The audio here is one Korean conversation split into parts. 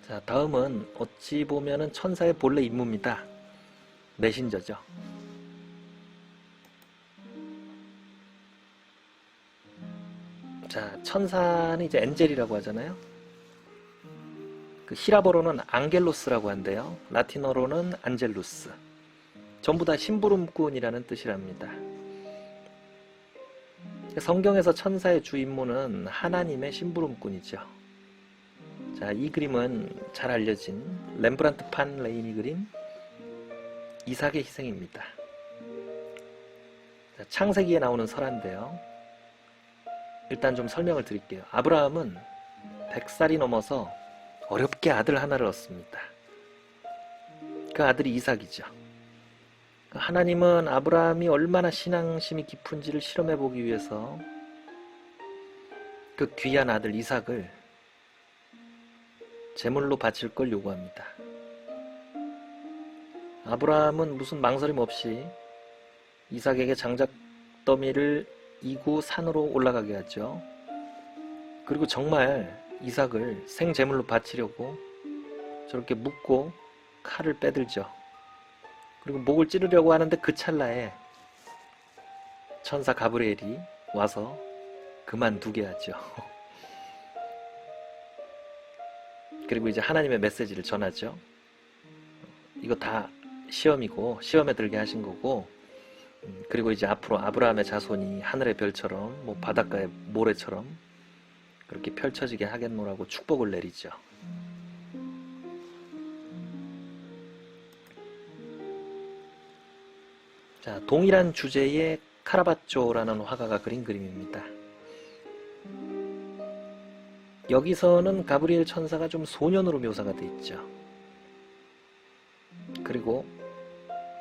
자, 다음은 어찌 보면은 천사의 본래 임무입니다. 메신저죠. 자, 천사는 이제 엔젤이라고 하잖아요. 그 히라버로는 앙겔로스라고 한대요. 라틴어로는 안젤루스. 전부 다 심부름꾼이라는 뜻이랍니다. 성경에서 천사의 주 임무는 하나님의 심부름꾼이죠. 자, 이 그림은 잘 알려진 렘브란트 판 레이니 그림 이삭의 희생입니다. 자, 창세기에 나오는 설화인데요. 일단 좀 설명을 드릴게요. 아브라함은 100살이 넘어서 어렵게 아들 하나를 얻습니다. 그 아들이 이삭이죠. 하나님은 아브라함이 얼마나 신앙심이 깊은지를 실험해 보기 위해서 그 귀한 아들 이삭을 제물로 바칠 걸 요구합니다. 아브라함은 무슨 망설임 없이 이삭에게 장작더미를 이고 산으로 올라가게 하죠. 그리고 정말 이삭을 생제물로 바치려고 저렇게 묶고 칼을 빼들죠. 그리고 목을 찌르려고 하는데 그 찰나에 천사 가브리엘이 와서 그만두게 하죠. 그리고 이제 하나님의 메시지를 전하죠. 이거 다 시험이고 시험에 들게 하신 거고, 그리고 이제 앞으로 아브라함의 자손이 하늘의 별처럼 뭐 바닷가의 모래처럼 그렇게 펼쳐지게 하겠노라고 축복을 내리죠. 자, 동일한 주제의 카라바초라는 화가가 그린 그림입니다. 여기서는 가브리엘 천사가 좀 소년으로 묘사가 되어 있죠. 그리고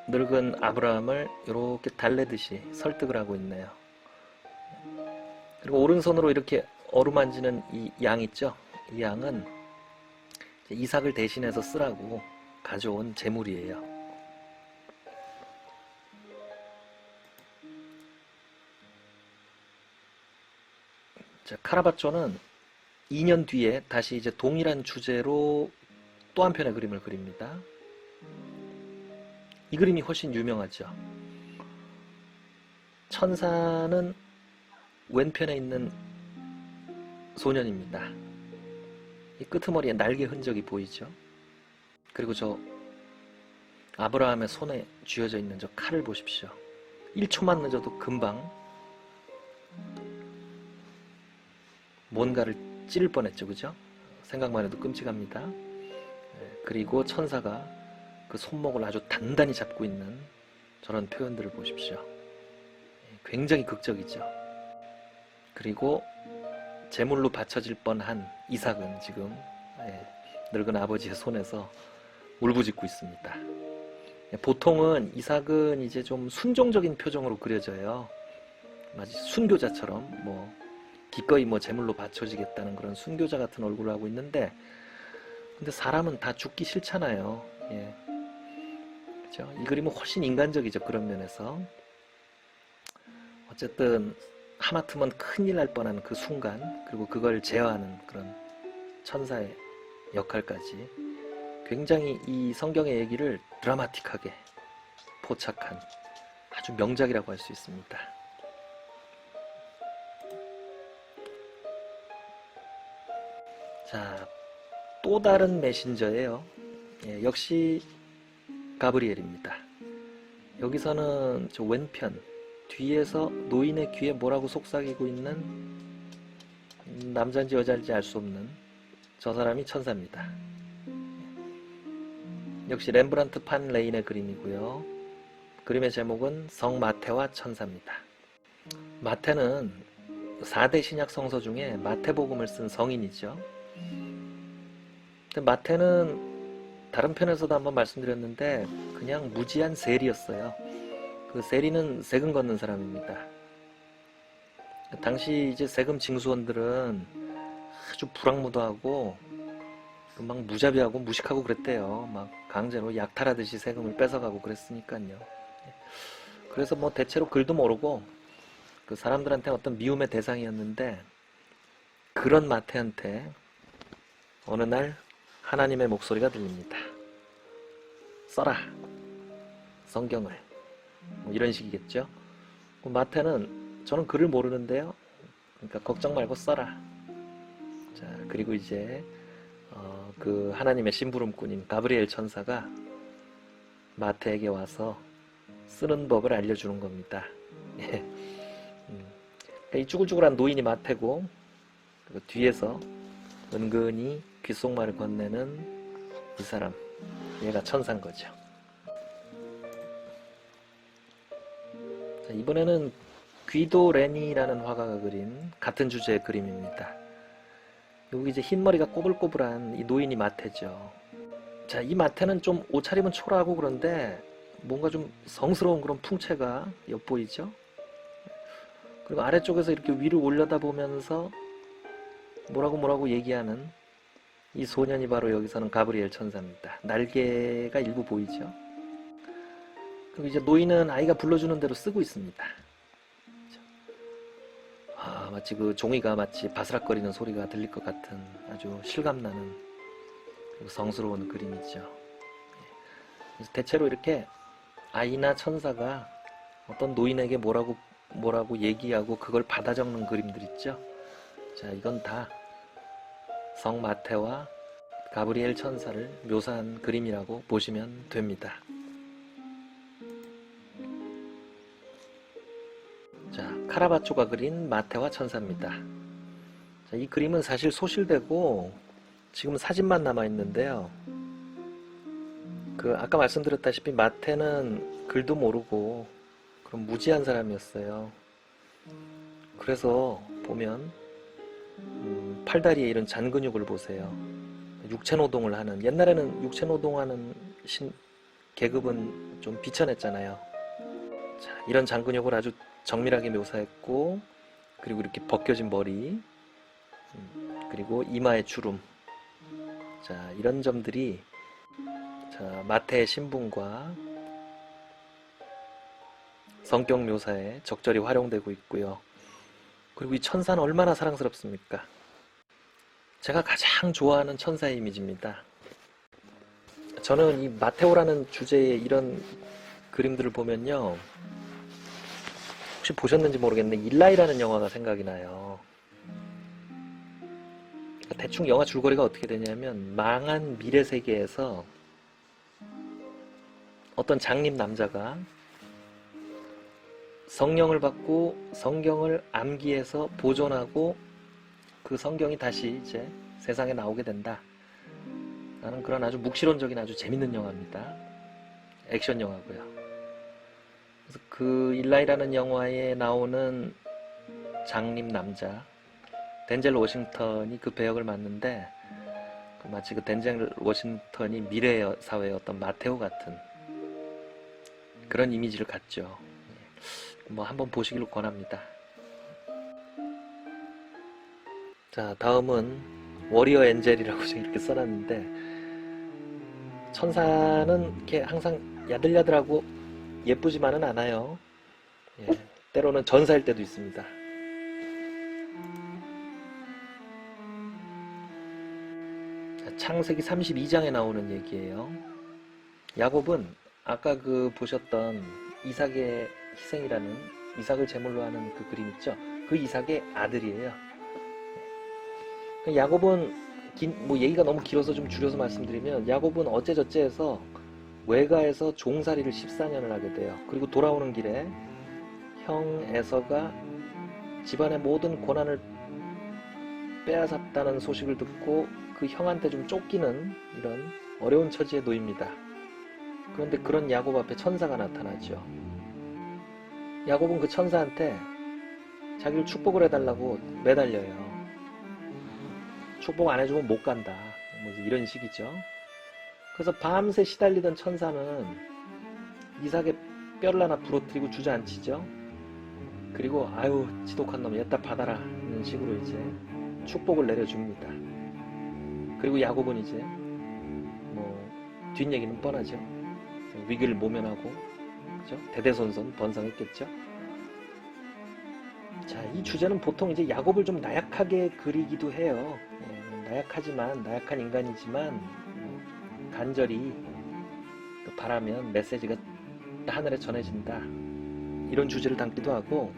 늙은 아브라함을 이렇게 달래듯이 설득을 하고 있네요. 그리고 오른손으로 이렇게 어루만지는 이 양 있죠. 이 양은 이삭을 대신해서 쓰라고 가져온 제물이에요. 자, 카라바초는 2년 뒤에 다시 이제 동일한 주제로 또 한 편의 그림을 그립니다. 이 그림이 훨씬 유명하죠. 천사는 왼편에 있는 소년입니다. 이 끄트머리에 날개 흔적이 보이죠. 그리고 저 아브라함의 손에 쥐어져 있는 저 칼을 보십시오. 1초만 늦어도 금방 뭔가를 찌를 뻔했죠. 그죠? 생각만 해도 끔찍합니다. 그리고 천사가 그 손목을 아주 단단히 잡고 있는 저런 표현들을 보십시오. 굉장히 극적이죠. 그리고 제물로 바쳐질 뻔한 이삭은 지금 늙은 아버지의 손에서 울부짖고 있습니다. 보통은 이삭은 이제 좀 순종적인 표정으로 그려져요. 마치 순교자처럼 기꺼이 제물로 바쳐지겠다는 그런 순교자 같은 얼굴을 하고 있는데, 근데 사람은 다 죽기 싫잖아요. 예. 그렇죠? 이 그림은 훨씬 인간적이죠. 그런 면에서. 어쨌든 하마터면 큰일 날 뻔한 그 순간, 그리고 그걸 제어하는 그런 천사의 역할까지 굉장히 이 성경의 얘기를 드라마틱하게 포착한 아주 명작이라고 할 수 있습니다. 자, 또 다른 메신저예요. 역시 가브리엘입니다. 여기서는 저 왼편 뒤에서 노인의 귀에 뭐라고 속삭이고 있는 남자인지 여자인지 알 수 없는 저 사람이 천사입니다. 역시 렘브란트 판 레인의 그림이고요. 그림의 제목은 성 마태와 천사입니다. 마태는 4대 신약 성서 중에 마태복음을 쓴 성인이죠. 근데 마태는 다른 편에서도 한번 말씀드렸는데 그냥 무지한 세리였어요. 그 세리는 세금 걷는 사람입니다. 당시 이제 세금 징수원들은 아주 불황무도하고 막 무자비하고 무식하고 그랬대요. 막 강제로 약탈하듯이 세금을 뺏어가고 그랬으니까요. 그래서 대체로 글도 모르고 그 사람들한테 어떤 미움의 대상이었는데, 그런 마태한테 어느 날 하나님의 목소리가 들립니다. 써라 성경을, 뭐 이런 식이겠죠. 마태는 저는 글을 모르는데요, 그러니까 걱정 말고 써라. 자, 그리고 이제 그 하나님의 심부름꾼인 가브리엘 천사가 마태에게 와서 쓰는 법을 알려주는 겁니다. 예. 이 쭈글쭈글한 노인이 마태고, 그리고 뒤에서 은근히 귓속말을 건네는 이 사람, 얘가 천사인 거죠. 자, 이번에는 귀도 레니라는 화가가 그린 같은 주제의 그림입니다. 여기 이제 흰머리가 꼬불꼬불한 이 노인이 마태죠. 자, 이 마태는 좀 옷차림은 초라하고 그런데 뭔가 좀 성스러운 그런 풍채가 엿보이죠. 그리고 아래쪽에서 이렇게 위로 올려다보면서 뭐라고 얘기하는 이 소년이 바로 여기서는 가브리엘 천사입니다. 날개가 일부 보이죠. 그리고 이제 노인은 아이가 불러주는 대로 쓰고 있습니다. 마치 그 종이가 마치 바스락거리는 소리가 들릴 것 같은 아주 실감나는 그리고 성스러운 그림이죠. 그래서 대체로 이렇게 아이나 천사가 어떤 노인에게 뭐라고 얘기하고 그걸 받아 적는 그림들 있죠. 자, 이건 다 성 마태와 가브리엘 천사를 묘사한 그림이라고 보시면 됩니다. 자, 카라바초가 그린 마태와 천사입니다. 자, 이 그림은 사실 소실되고 지금 사진만 남아 있는데요. 아까 말씀드렸다시피 마태는 글도 모르고 그런 무지한 사람이었어요. 그래서 보면 팔다리에 이런 잔근육을 보세요. 육체노동을 하는, 옛날에는 육체노동하는 계급은 좀 비천했잖아요. 자, 이런 잔근육을 아주 정밀하게 묘사했고, 그리고 이렇게 벗겨진 머리, 그리고 이마의 주름. 자, 이런 점들이 자, 마태의 신분과 성격 묘사에 적절히 활용되고 있고요. 그리고 이 천사는 얼마나 사랑스럽습니까? 제가 가장 좋아하는 천사의 이미지입니다. 저는 이 마테오라는 주제의 이런 그림들을 보면요, 혹시 보셨는지 모르겠는데 일라이라는 영화가 생각이 나요. 대충 영화 줄거리가 어떻게 되냐면, 망한 미래 세계에서 어떤 장님 남자가 성령을 받고 성경을 암기해서 보존하고 그 성경이 다시 이제 세상에 나오게 된다 라는 그런 아주 묵시론적인 아주 재밌는 영화입니다. 액션 영화고요. 그래서 그 일라이라는 영화에 나오는 장님 남자 덴젤 워싱턴이 그 배역을 맡는데, 마치 그 덴젤 워싱턴이 미래 사회의 어떤 마테오 같은 그런 이미지를 갖죠. 뭐 한번 보시기를 권합니다. 자, 다음은 워리어 엔젤이라고 이렇게 써놨는데, 천사는 이렇게 항상 야들야들하고 예쁘지만은 않아요. 예, 때로는 전사일 때도 있습니다. 자, 창세기 32장에 나오는 얘기예요. 야곱은 아까 보셨던 이삭의 희생이라는, 이삭을 제물로 하는 그 그림 있죠? 그 이삭의 아들이에요. 야곱은 뭐 얘기가 너무 길어서 좀 줄여서 말씀드리면, 야곱은 어째저째 해서 외가에서 종살이를 14년을 하게 돼요. 그리고 돌아오는 길에 형 에서가 집안의 모든 고난을 빼앗았다는 소식을 듣고 그 형한테 좀 쫓기는 이런 어려운 처지에 놓입니다. 그런데 그런 야곱 앞에 천사가 나타나죠. 야곱은 그 천사한테 자기를 축복을 해달라고 매달려요. 축복 안 해주면 못 간다, 뭐 이런 식이죠. 그래서 밤새 시달리던 천사는 이삭의 뼈를 하나 부러뜨리고 주저앉히죠. 그리고 아유 지독한 놈 얘다 받아라 이런 식으로 이제 축복을 내려줍니다. 그리고 야곱은 이제 뭐 뒷얘기는 뻔하죠. 위기를 모면하고, 그죠? 대대손손 번성했겠죠. 자, 이 주제는 보통 이제 야곱을 좀 나약하게 그리기도 해요. 나약한 인간이지만 간절히 바라면 메시지가 하늘에 전해진다, 이런 주제를 담기도 하고,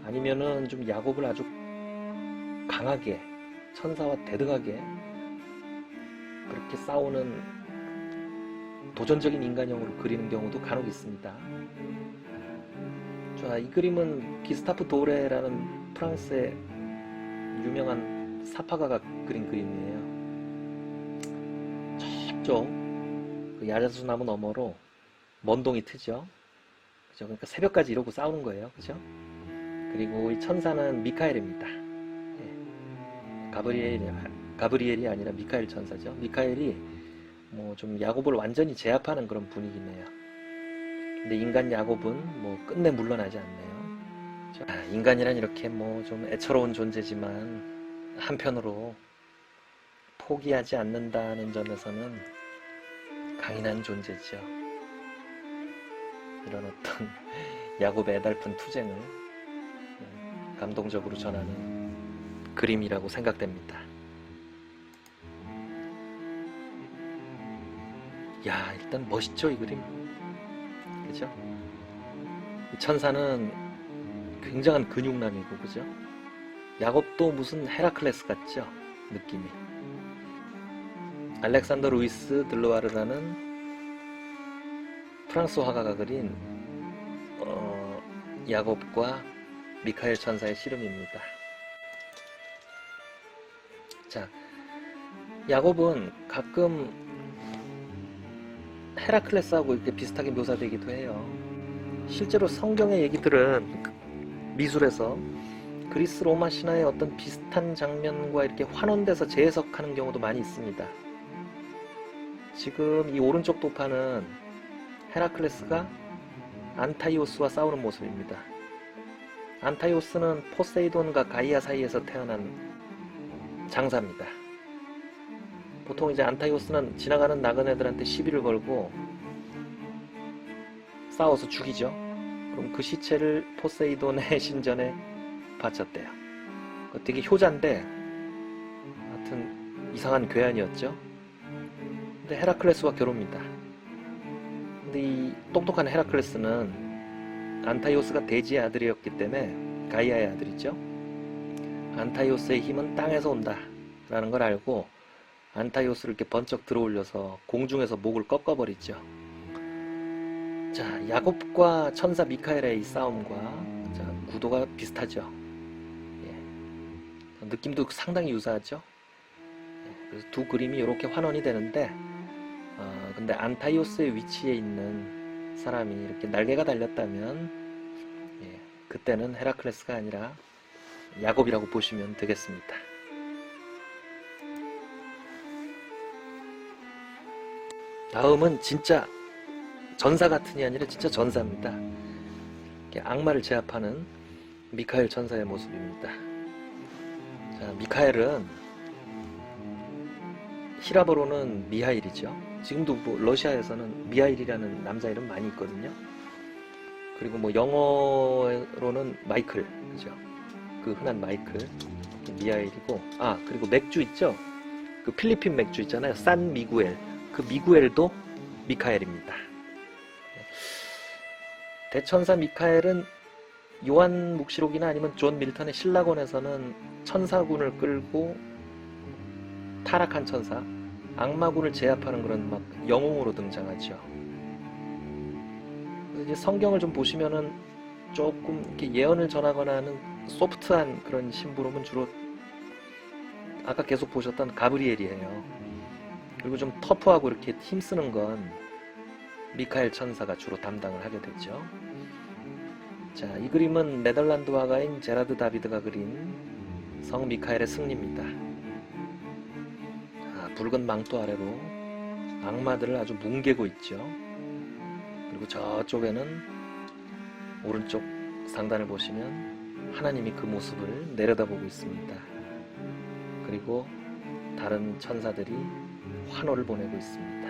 아니면은 좀 야곱을 아주 강하게 천사와 대등하게 그렇게 싸우는 도전적인 인간형으로 그리는 경우도 간혹 있습니다. 자, 이 그림은 기스타프 도레라는 프랑스의 유명한 사파가가 그린 그림이에요. 저쪽 그 야자수 나무 너머로 먼동이 트죠. 그죠? 그러니까 새벽까지 이러고 싸우는 거예요. 그죠? 그리고 이 천사는 미카엘입니다. 예. 가브리엘이 아니라 미카엘 천사죠. 미카엘이 뭐 좀 야곱을 완전히 제압하는 그런 분위기네요. 근데 인간 야곱은 뭐 끝내 물러나지 않네요. 인간이란 이렇게 뭐 좀 애처로운 존재지만 한편으로 포기하지 않는다는 점에서는 강인한 존재죠. 이런 어떤 야곱의 애달픈 투쟁을 감동적으로 전하는 그림이라고 생각됩니다. 야, 일단 멋있죠, 이 그림. 그죠? 이 천사는 굉장한 근육남이고, 그죠? 야곱도 무슨 헤라클레스 같죠? 느낌이. 알렉산더 루이스 들로아르라는 프랑스 화가가 그린 야곱과 미카엘 천사의 씨름입니다. 자, 야곱은 가끔 헤라클레스하고 이렇게 비슷하게 묘사되기도 해요. 실제로 성경의 얘기들은 미술에서 그리스 로마 신화의 어떤 비슷한 장면과 이렇게 환원돼서 재해석하는 경우도 많이 있습니다. 지금 이 오른쪽 도파는 헤라클레스가 안타이오스와 싸우는 모습입니다. 안타이오스는 포세이돈과 가이아 사이에서 태어난 장사입니다. 보통 이제 안타이오스는 지나가는 나그네들한테 시비를 걸고 싸워서 죽이죠. 그럼 그 시체를 포세이돈의 신전에 바쳤대요. 되게 효자인데 하여튼 이상한 괴한이었죠. 근데 헤라클레스와 결혼합니다. 근데 이 똑똑한 헤라클레스는 안타이오스가 대지의 아들이었기 때문에, 가이아의 아들이죠. 안타이오스의 힘은 땅에서 온다 라는 걸 알고 안타이오스를 이렇게 번쩍 들어올려서 공중에서 목을 꺾어버리죠. 자, 야곱과 천사 미카엘의 이 싸움과 구도가 비슷하죠. 예. 느낌도 상당히 유사하죠. 예. 그래서 두 그림이 이렇게 환원이 되는데, 근데 안타이오스의 위치에 있는 사람이 이렇게 날개가 달렸다면, 예, 그때는 헤라클레스가 아니라 야곱이라고 보시면 되겠습니다. 다음은 진짜 전사 같은이 아니라 진짜 전사입니다. 악마를 제압하는 미카엘 천사의 모습입니다. 자, 미카엘은 히라버로는 미하일이죠. 지금도 뭐 러시아에서는 미하일이라는 남자 이름 많이 있거든요. 그리고 뭐 영어로는 마이클, 그죠? 그 흔한 마이클, 미하일이고, 그리고 맥주 있죠? 그 필리핀 맥주 있잖아요. 산 미구엘. 그 미구엘도 미카엘입니다. 대천사 미카엘은 요한 묵시록이나 아니면 존 밀턴의 신라권에서는 천사군을 끌고 타락한 천사, 악마군을 제압하는 그런 막 영웅으로 등장하죠. 이제 성경을 좀 보시면은 조금 이렇게 예언을 전하거나 하는 소프트한 그런 심부름은 주로 아까 계속 보셨던 가브리엘이에요. 그리고 좀 터프하고 이렇게 힘쓰는 건 미카엘 천사가 주로 담당을 하게 되죠. 자, 이 그림은 네덜란드 화가인 제라드 다비드가 그린 성 미카엘의 승리입니다. 자, 붉은 망토 아래로 악마들을 아주 뭉개고 있죠. 그리고 저쪽에는 오른쪽 상단을 보시면 하나님이 그 모습을 내려다보고 있습니다. 그리고 다른 천사들이 환호를 보내고 있습니다.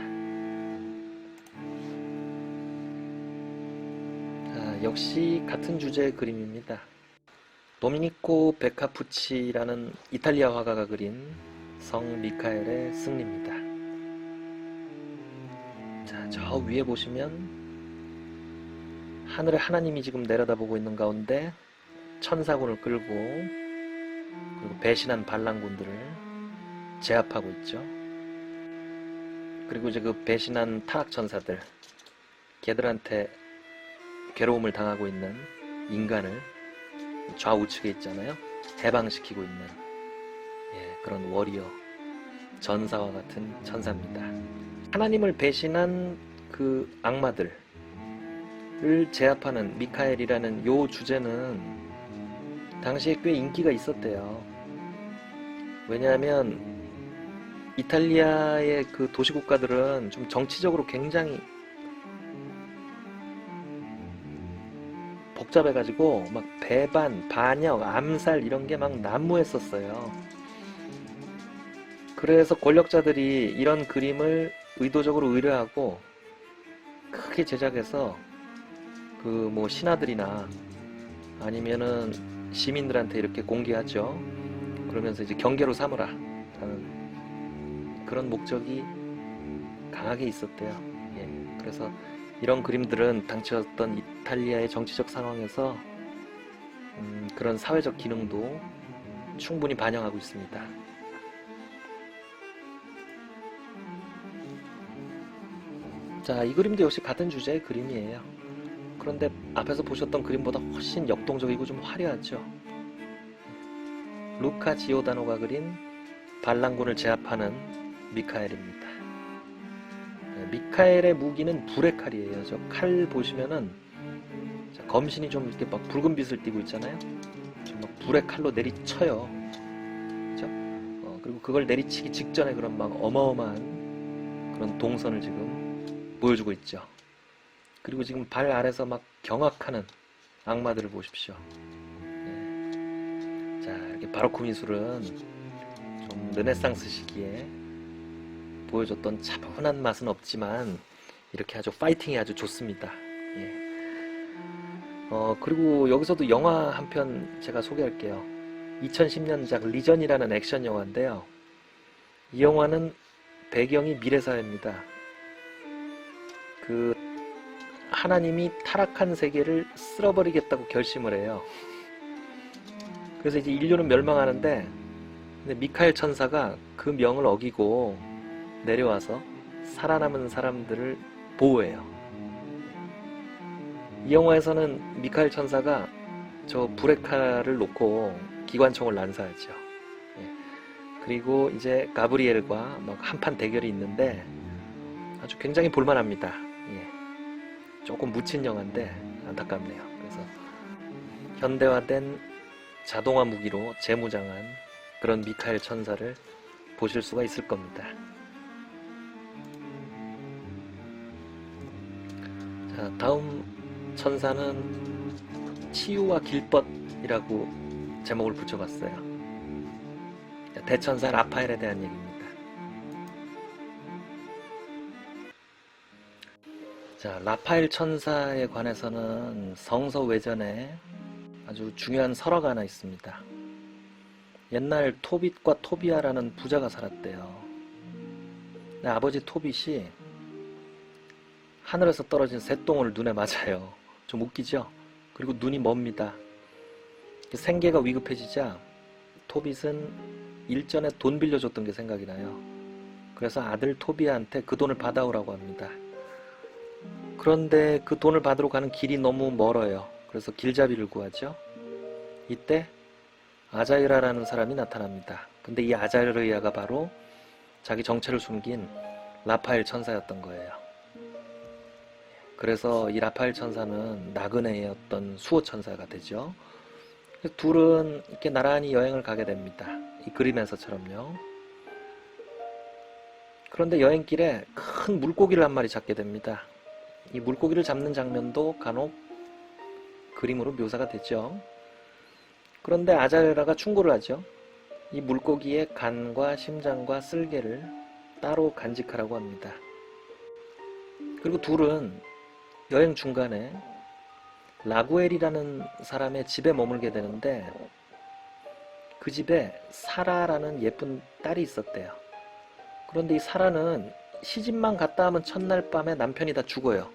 자, 역시 같은 주제의 그림입니다. 도미니코 베카푸치라는 이탈리아 화가가 그린 성 미카엘의 승리입니다. 자, 저 위에 보시면 하늘에 하나님이 지금 내려다보고 있는 가운데 천사군을 끌고 그리고 배신한 반란군들을 제압하고 있죠. 그리고 이제 그 배신한 타락천사들, 걔들한테 괴로움을 당하고 있는 인간을 좌우측에 있잖아요. 해방시키고 있는 그런 워리어, 전사와 같은 천사입니다. 하나님을 배신한 그 악마들을 제압하는 미카엘이라는 요 주제는 당시에 꽤 인기가 있었대요. 왜냐하면 이탈리아의 그 도시국가들은 좀 정치적으로 굉장히 복잡해가지고 막 배반, 반역, 암살 이런 게 막 난무했었어요. 그래서 권력자들이 이런 그림을 의도적으로 의뢰하고 크게 제작해서 그 뭐 신하들이나 아니면은 시민들한테 이렇게 공개하죠. 그러면서 이제 경계로 삼으라 라는 그런 목적이 강하게 있었대요. 그래서 이런 그림들은 당시 어떤 이탈리아의 정치적 상황에서 그런 사회적 기능도 충분히 반영하고 있습니다. 자, 이 그림도 역시 같은 주제의 그림이에요. 그런데 앞에서 보셨던 그림보다 훨씬 역동적이고 좀 화려하죠. 루카 지오다노가 그린 반란군을 제압하는 미카엘입니다. 미카엘의 무기는 불의 칼이에요. 저 칼 보시면은 검신이 좀 이렇게 막 붉은 빛을 띠고 있잖아요. 막 불의 칼로 내리쳐요. 그죠? 그리고 그걸 내리치기 직전에 그런 막 어마어마한 그런 동선을 지금 보여주고 있죠. 그리고 지금 발 아래서 막 경악하는 악마들을 보십시오. 자, 이렇게 바로크 미술은 좀 르네상스 시기에 보여줬던 차분한 맛은 없지만 이렇게 아주 파이팅이 아주 좋습니다. 그리고 여기서도 영화 한 편 제가 소개할게요. 2010년작 리전이라는 액션 영화인데요. 이 영화는 배경이 미래사회입니다. 그 하나님이 타락한 세계를 쓸어버리겠다고 결심을 해요. 그래서 이제 인류는 멸망하는데 근데 미카엘 천사가 그 명을 어기고 내려와서 살아남은 사람들을 보호해요. 이 영화에서는 미카엘 천사가 저 불의 칼을 놓고 기관총을 난사하죠. 그리고 이제 가브리엘과 막 한판 대결이 있는데 아주 굉장히 볼만합니다. 조금 묻힌 영화인데 안타깝네요. 그래서 현대화된 자동화 무기로 재무장한 그런 미카엘 천사를 보실 수가 있을 겁니다. 자, 다음 천사는 치유와 길벗이라고 제목을 붙여봤어요. 대천사 라파엘에 대한 얘기입니다. 자, 라파엘 천사에 관해서는 성서 외전에 아주 중요한 설화가 하나 있습니다. 옛날 토빗과 토비아라는 부자가 살았대요. 아버지 토빗이 하늘에서 떨어진 새똥을 눈에 맞아요. 좀 웃기죠? 그리고 눈이 멉니다. 생계가 위급해지자 토빗은 일전에 돈 빌려줬던 게 생각이 나요. 그래서 아들 토비아한테 그 돈을 받아오라고 합니다. 그런데 그 돈을 받으러 가는 길이 너무 멀어요. 그래서 길잡이를 구하죠. 이때 아자이라라는 사람이 나타납니다. 근데 이 아자이라가 바로 자기 정체를 숨긴 라파엘 천사였던 거예요. 그래서 이 라파엘 천사는 나그네의 어떤 수호 천사가 되죠. 둘은 이렇게 나란히 여행을 가게 됩니다. 이 그림에서처럼요. 그런데 여행길에 큰 물고기를 한 마리 잡게 됩니다. 이 물고기를 잡는 장면도 간혹 그림으로 묘사가 되죠. 그런데 아자레라가 충고를 하죠. 이 물고기의 간과 심장과 쓸개를 따로 간직하라고 합니다. 그리고 둘은 여행 중간에 라구엘이라는 사람의 집에 머물게 되는데 그 집에 사라라는 예쁜 딸이 있었대요. 그런데 이 사라는 시집만 갔다 하면 첫날 밤에 남편이 다 죽어요.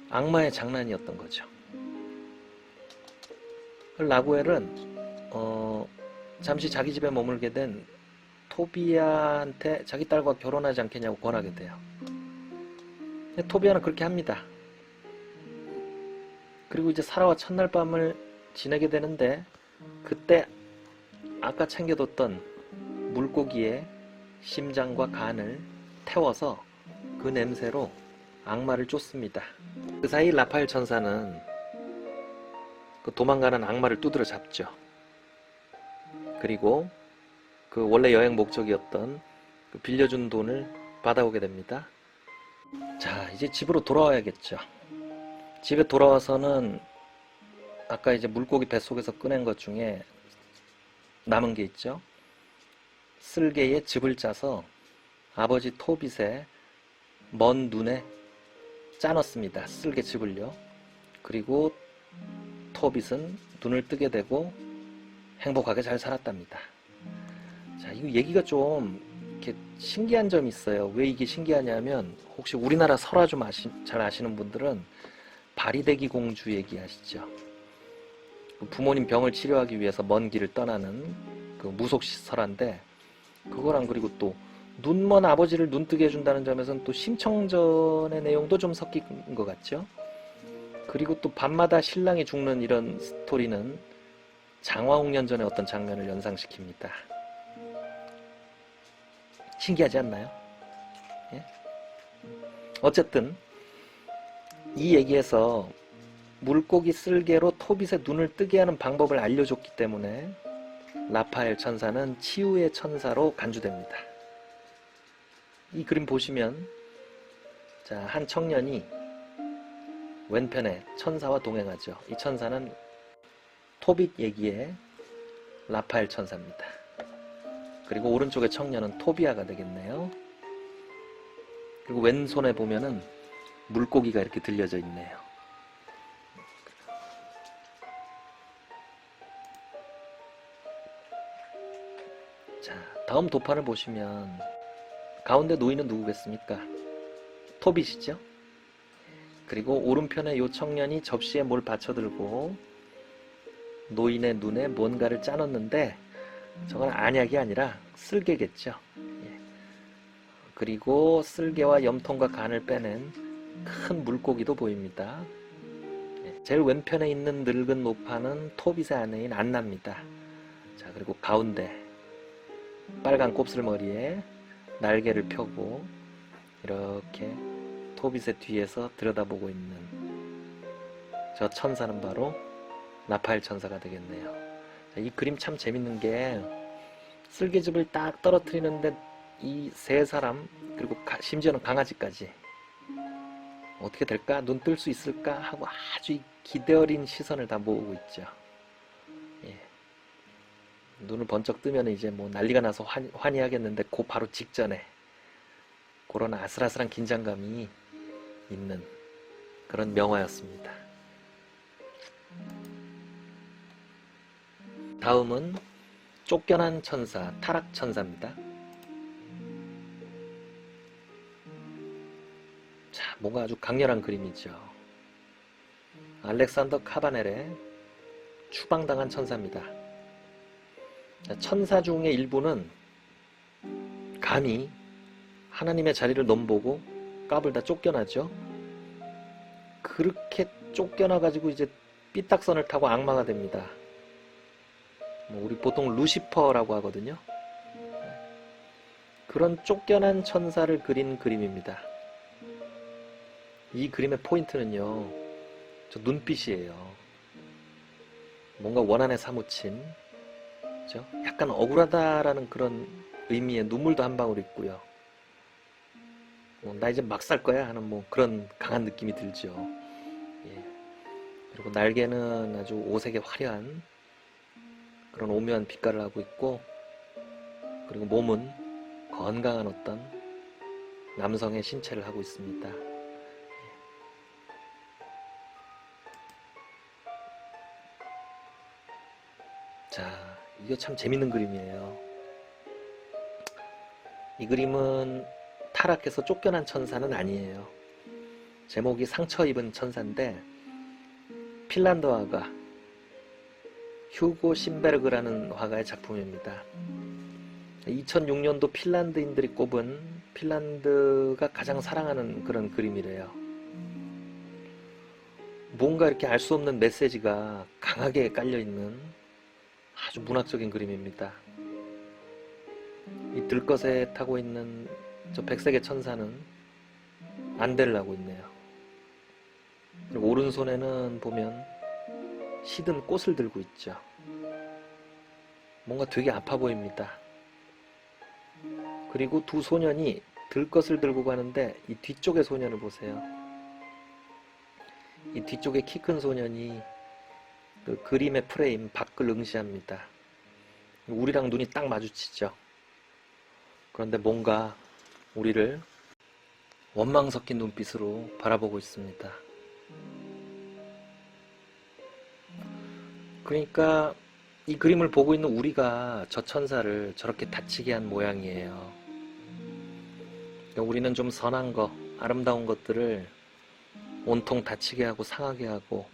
악마의 장난이었던 거죠. 라구엘은 잠시 자기 집에 머물게 된 토비아한테 자기 딸과 결혼하지 않겠냐고 권하게 돼요. 토비아는 그렇게 합니다. 그리고 이제 사라와 첫날 밤을 지내게 되는데, 그때 아까 챙겨뒀던 물고기의 심장과 간을 태워서 그 냄새로 악마를 쫓습니다. 그 사이 라파엘 천사는 그 도망가는 악마를 두드려 잡죠. 그리고 그 원래 여행 목적이었던 그 빌려준 돈을 받아오게 됩니다. 자, 이제 집으로 돌아와야겠죠. 집에 돌아와서는 아까 이제 물고기 뱃속에서 꺼낸 것 중에 남은 게 있죠. 쓸개에 즙을 짜서 아버지 토빗의 먼 눈에 짜넣습니다. 쓸개 즙을요. 그리고 토빗은 눈을 뜨게 되고 행복하게 잘 살았답니다. 자, 이 얘기가 좀 이렇게 신기한 점이 있어요. 왜 이게 신기하냐면, 혹시 우리나라 설화 좀 잘 아시는 분들은 바리대기 공주 얘기하시죠. 부모님 병을 치료하기 위해서 먼 길을 떠나는 그 무속 설화인데, 그거랑 그리고 또 눈먼 아버지를 눈뜨게 해준다는 점에서는 또 심청전의 내용도 좀 섞인 것 같죠. 그리고 또 밤마다 신랑이 죽는 이런 스토리는 장화홍련전의 어떤 장면을 연상시킵니다. 신기하지 않나요? 예? 어쨌든 이 얘기에서 물고기 쓸개로 토빗의 눈을 뜨게 하는 방법을 알려줬기 때문에 라파엘 천사는 치유의 천사로 간주됩니다. 이 그림 보시면, 자, 한 청년이 왼편에 천사와 동행하죠. 이 천사는 토빗 얘기의 라파엘 천사입니다. 그리고 오른쪽의 청년은 토비아가 되겠네요. 그리고 왼손에 보면은 물고기가 이렇게 들려져 있네요. 자, 다음 도판을 보시면 가운데 노인은 누구겠습니까? 토빗이죠. 그리고 오른편에 이 청년이 접시에 뭘 받쳐들고 노인의 눈에 뭔가를 짜놓는데, 저건 안약이 아니라 쓸개겠죠. 예. 그리고 쓸개와 염통과 간을 빼낸 큰 물고기도 보입니다. 예. 제일 왼편에 있는 늙은 노파는 토빗의 아내인 안나입니다. 자, 그리고 가운데 빨간 곱슬머리에 날개를 펴고 이렇게 토빗의 뒤에서 들여다보고 있는 저 천사는 바로 라파엘 천사가 되겠네요. 자, 이 그림 참 재밌는 게, 쓸개즙을 딱 떨어뜨리는데 이 세 사람, 그리고 심지어는 강아지까지 어떻게 될까? 눈 뜰 수 있을까? 하고 아주 기대 어린 시선을 다 모으고 있죠. 예. 눈을 번쩍 뜨면 이제 뭐 난리가 나서 환희하겠는데, 그 바로 직전에 그런 아슬아슬한 긴장감이 있는 그런 명화였습니다. 다음은 쫓겨난 천사, 타락 천사입니다. 자, 뭔가 아주 강렬한 그림이죠. 알렉산더 카바넬의 추방당한 천사입니다. 자, 천사 중의 일부는 감히 하나님의 자리를 넘보고 까불다 쫓겨나죠. 그렇게 쫓겨나가지고 이제 삐딱선을 타고 악마가 됩니다. 뭐 우리 보통 루시퍼라고 하거든요. 그런 쫓겨난 천사를 그린 그림입니다. 이 그림의 포인트는요, 저 눈빛이에요. 뭔가 원한에 사무친, 그죠? 약간 억울하다라는 그런 의미의 눈물도 한 방울 있고요. 나 이제 막 살 거야 하는 뭐 그런 강한 느낌이 들죠. 예. 그리고 날개는 아주 오색의 화려한 그런 오묘한 빛깔을 하고 있고, 그리고 몸은 건강한 어떤 남성의 신체를 하고 있습니다. 자, 이거 참 재밌는 그림이에요. 이 그림은 타락해서 쫓겨난 천사는 아니에요. 제목이 상처 입은 천사인데 핀란드 화가 휴고 신베르그라는 화가의 작품입니다. 2006년도 핀란드인들이 꼽은 핀란드가 가장 사랑하는 그런 그림이래요. 뭔가 이렇게 알 수 없는 메시지가 강하게 깔려있는 아주 문학적인 그림입니다. 이 들것에 타고 있는 저 백색의 천사는 안대를 하고 있네요. 그리고 오른손에는 보면 시든 꽃을 들고 있죠. 뭔가 되게 아파 보입니다. 그리고 두 소년이 들것을 들고 가는데 이 뒤쪽의 소년을 보세요. 이 뒤쪽에 키 큰 소년이 그 그림의 프레임 밖을 응시합니다. 우리랑 눈이 딱 마주치죠. 그런데 뭔가 우리를 원망 섞인 눈빛으로 바라보고 있습니다. 그러니까 이 그림을 보고 있는 우리가 저 천사를 저렇게 다치게 한 모양이에요. 우리는 좀 선한 거, 아름다운 것들을 온통 다치게 하고 상하게 하고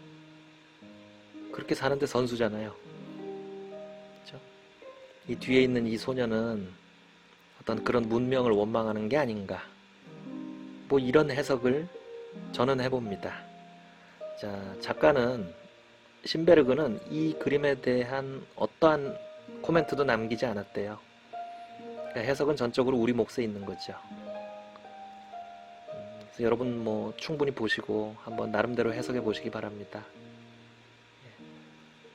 그렇게 사는데 선수잖아요. 그렇죠? 이 뒤에 있는 이 소녀는 어떤 그런 문명을 원망하는 게 아닌가, 뭐 이런 해석을 저는 해봅니다. 자, 작가는 신베르그는 이 그림에 대한 어떠한 코멘트도 남기지 않았대요. 그러니까 해석은 전적으로 우리 몫에 있는 거죠. 그래서 여러분 뭐 충분히 보시고 한번 나름대로 해석해 보시기 바랍니다.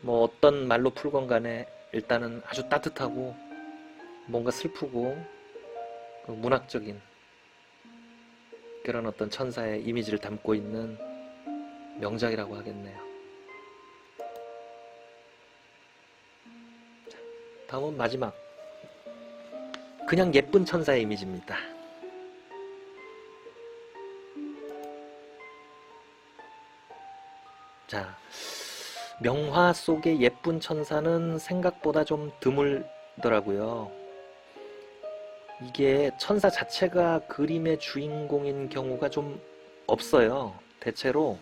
뭐 어떤 말로 풀건 간에 일단은 아주 따뜻하고 뭔가 슬프고 문학적인 그런 어떤 천사의 이미지를 담고 있는 명작이라고 하겠네요. 다음은 마지막, 그냥 예쁜 천사의 이미지입니다. 자, 명화 속의 예쁜 천사는 생각보다 좀 드물더라고요. 이게 천사 자체가 그림의 주인공인 경우가 좀 없어요. 대체로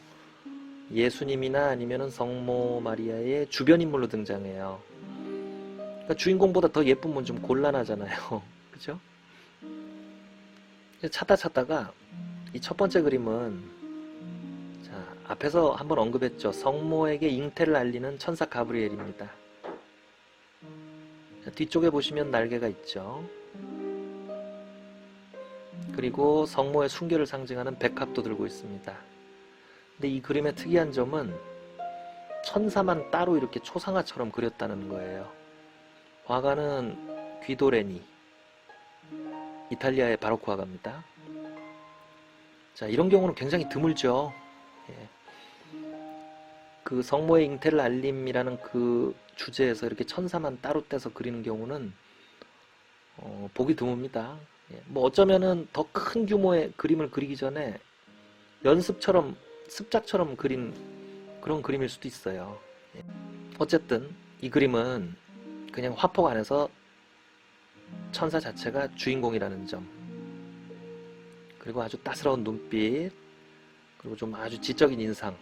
예수님이나 아니면 성모 마리아의 주변 인물로 등장해요. 그러니까 주인공보다 더 예쁘면 좀 곤란하잖아요. 그죠? 찾다가 이 첫 번째 그림은, 자, 앞에서 한번 언급했죠. 성모에게 잉태를 알리는 천사 가브리엘입니다. 자, 뒤쪽에 보시면 날개가 있죠. 그리고 성모의 순교를 상징하는 백합도 들고 있습니다. 근데 이 그림의 특이한 점은 천사만 따로 이렇게 초상화처럼 그렸다는 거예요. 화가는 귀도레니, 이탈리아의 바로크 화가입니다. 자, 이런 경우는 굉장히 드물죠. 예. 그 성모의 잉태를 알림이라는 그 주제에서 이렇게 천사만 따로 떼서 그리는 경우는 보기 드뭅니다. 예. 뭐 어쩌면은 더 큰 규모의 그림을 그리기 전에 연습처럼, 습작처럼 그린 그런 그림일 수도 있어요. 예. 어쨌든 이 그림은 그냥 화폭 안에서 천사 자체가 주인공이라는 점, 그리고 아주 따스러운 눈빛, 그리고 좀 아주 지적인 인상,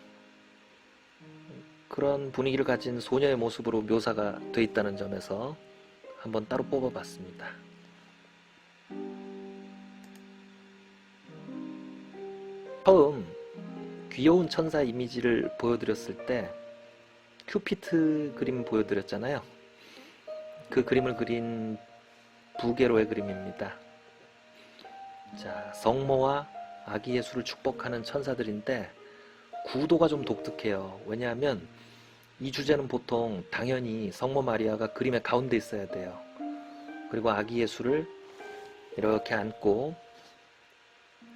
그런 분위기를 가진 소녀의 모습으로 묘사가 돼 있다는 점에서 한번 따로 뽑아봤습니다. 처음 귀여운 천사 이미지를 보여드렸을 때 큐피트 그림 보여드렸잖아요. 그 그림을 그린 부게로의 그림입니다. 자, 성모와 아기 예수를 축복하는 천사들인데 구도가 좀 독특해요. 왜냐하면 이 주제는 보통 당연히 성모 마리아가 그림의 가운데 있어야 돼요. 그리고 아기 예수를 이렇게 안고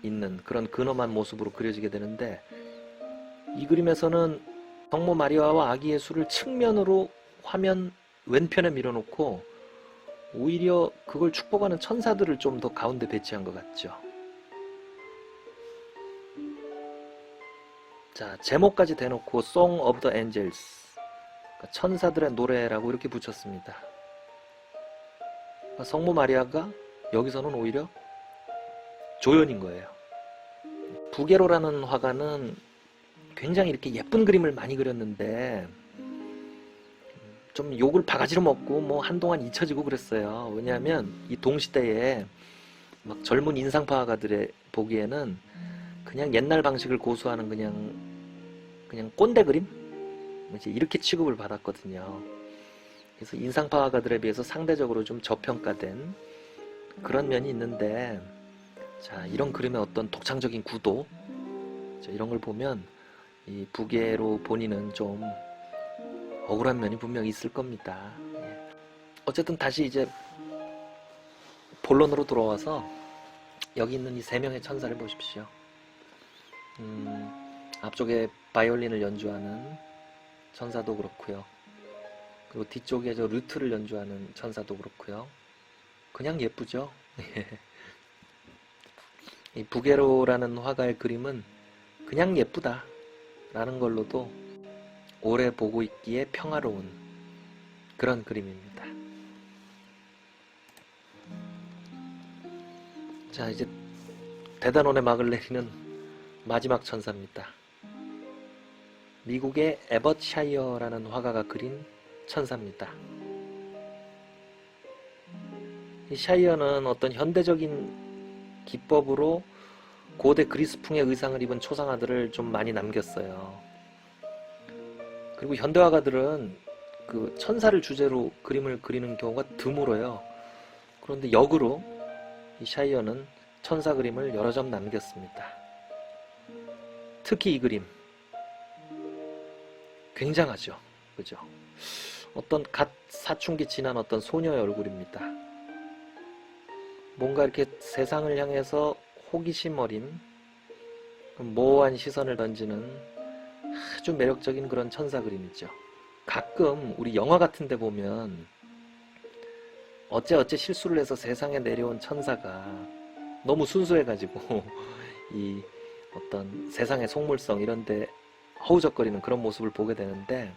있는 그런 근엄한 모습으로 그려지게 되는데, 이 그림에서는 성모 마리아와 아기 예수를 측면으로 화면 왼편에 밀어놓고 오히려 그걸 축복하는 천사들을 좀 더 가운데 배치한 것 같죠. 자, 제목까지 대놓고 Song of the Angels, 그러니까 천사들의 노래라고 이렇게 붙였습니다. 성모 마리아가 여기서는 오히려 조연인 거예요. 부게로라는 화가는 굉장히 이렇게 예쁜 그림을 많이 그렸는데 좀 욕을 바가지로 먹고 뭐 한동안 잊혀지고 그랬어요. 왜냐하면 이 동시대에 막 젊은 인상파가들의 보기에는 그냥 옛날 방식을 고수하는 그냥 꼰대 그림? 이제 이렇게 취급을 받았거든요. 그래서 인상파가들에 비해서 상대적으로 좀 저평가된 그런 면이 있는데, 자, 이런 그림의 어떤 독창적인 구도, 자, 이런 걸 보면 이 부게로 본인은 좀 억울한 면이 분명히 있을 겁니다. 예. 어쨌든 다시 이제 본론으로 돌아와서 여기 있는 이 세 명의 천사를 보십시오. 앞쪽에 바이올린을 연주하는 천사도 그렇고요. 그리고 뒤쪽에 저 루트를 연주하는 천사도 그렇고요. 그냥 예쁘죠? 이 부게로라는 화가의 그림은 그냥 예쁘다 라는 걸로도 오래 보고 있기에 평화로운 그런 그림입니다. 자, 이제 대단원의 막을 내리는 마지막 천사입니다. 미국의 에벗 샤이어라는 화가가 그린 천사입니다. 이 샤이어는 어떤 현대적인 기법으로 고대 그리스풍의 의상을 입은 초상화들을 좀 많이 남겼어요. 그리고 현대화가들은 그 천사를 주제로 그림을 그리는 경우가 드물어요. 그런데 역으로 이 샤이어는 천사 그림을 여러 점 남겼습니다. 특히 이 그림 굉장하죠, 그죠? 어떤 갓 사춘기 지난 어떤 소녀의 얼굴입니다. 뭔가 이렇게 세상을 향해서 호기심 어린 모호한 시선을 던지는 아주 매력적인 그런 천사 그림이죠. 가끔 우리 영화 같은 데 보면 어째 실수를 해서 세상에 내려온 천사가 너무 순수해가지고 이 어떤 세상의 속물성 이런데 허우적거리는 그런 모습을 보게 되는데,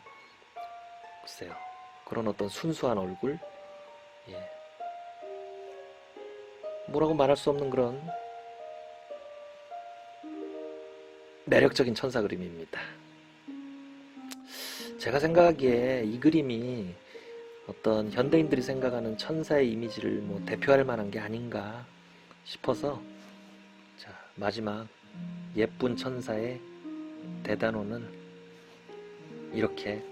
글쎄요, 그런 어떤 순수한 얼굴, 예, 뭐라고 말할 수 없는 그런 매력적인 천사 그림입니다. 제가 생각하기에 이 그림이 어떤 현대인들이 생각하는 천사의 이미지를 뭐 대표할 만한 게 아닌가 싶어서, 자, 마지막 예쁜 천사의 대단원은 이렇게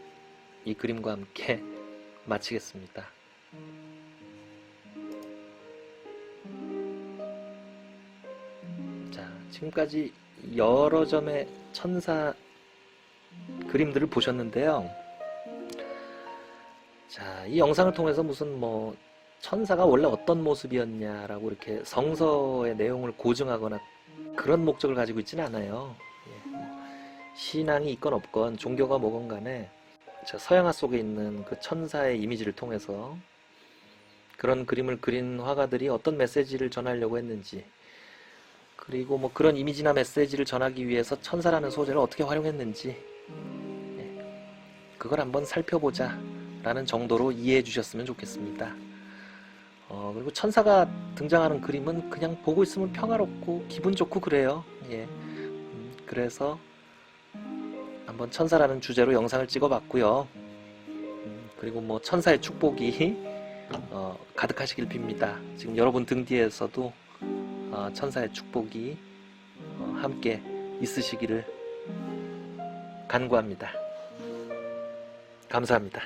이 그림과 함께 마치겠습니다. 자, 지금까지 여러 점의 천사 그림들을 보셨는데요. 자, 이 영상을 통해서 무슨 뭐 천사가 원래 어떤 모습이었냐라고 이렇게 성서의 내용을 고증하거나 그런 목적을 가지고 있지는 않아요. 신앙이 있건 없건 종교가 뭐건 간에 서양화 속에 있는 그 천사의 이미지를 통해서 그런 그림을 그린 화가들이 어떤 메시지를 전하려고 했는지, 그리고 뭐 그런 이미지나 메시지를 전하기 위해서 천사라는 소재를 어떻게 활용했는지, 그걸 한번 살펴보자 라는 정도로 이해해 주셨으면 좋겠습니다. 그리고 천사가 등장하는 그림은 그냥 보고 있으면 평화롭고 기분 좋고 그래요. 예. 그래서 한번 천사라는 주제로 영상을 찍어봤고요. 그리고 뭐 천사의 축복이 가득하시길 빕니다. 지금 여러분 등 뒤에서도 천사의 축복이 함께 있으시기를 간구합니다. 감사합니다.